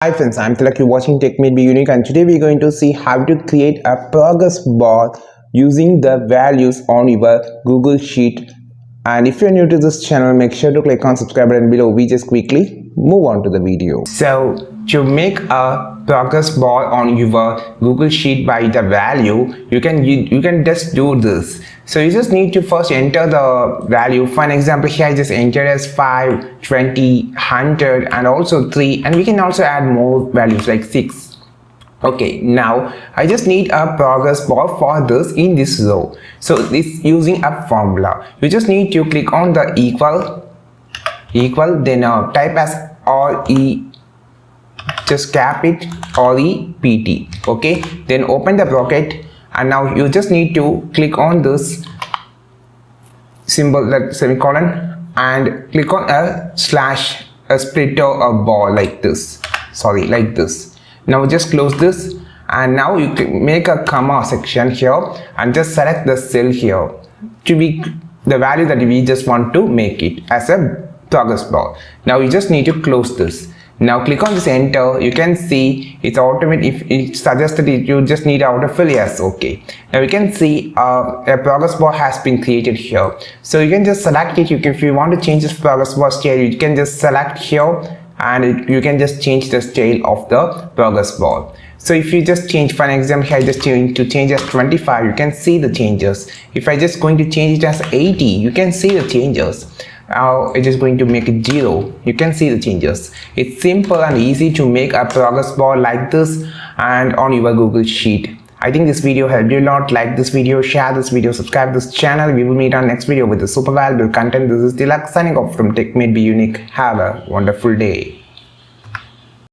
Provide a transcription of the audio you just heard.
Hi friends, I'm Tilak. You're watching Tech May Be Unique, and today we're going to see how to create a progress bar using the values on your Google Sheet. And if you're new to this channel, make sure to click on subscribe button below. We just quickly move on to the video. So to make a progress bar on your Google Sheet by the value, you can just do this. So you just need to first enter the value. For an example, here I just entered as 5, 20, 100 and also 3, and we can also add more values like 6. Okay, now I just need a progress bar for this in this row. So this using a formula. You just need to click on the equal, then type as RE, just cap it, REPT. Okay, then open the bracket, and now you just need to click on this symbol, like semicolon, and click on a slash, a split or a bar like this. Sorry, like this. Now just close this, and now you can make a comma section here and just select the cell here to be the value that we just want to make it as a progress bar. Now you just need to close this. Now click on this enter. You can see it's automatic. If it suggests that you just need autofill, yes, okay. Now you can see a progress bar has been created here. So you can just select it. If you want to change this progress bar style, you can just select here, and you can just change the style of the progress bar. So if you just change, for an example, I just going to change as 25, you can see the changes. If I just going to change it as 80, you can see the changes. Now it is going to make it 0, you can see the changes. It's simple and easy to make a progress bar like this and on your Google Sheet. I think this video helped you a lot. Like this video, share this video, subscribe this channel. We will meet on next video with the super valuable content. This is Tilak signing off from Tech May Be Unique. Have a wonderful day.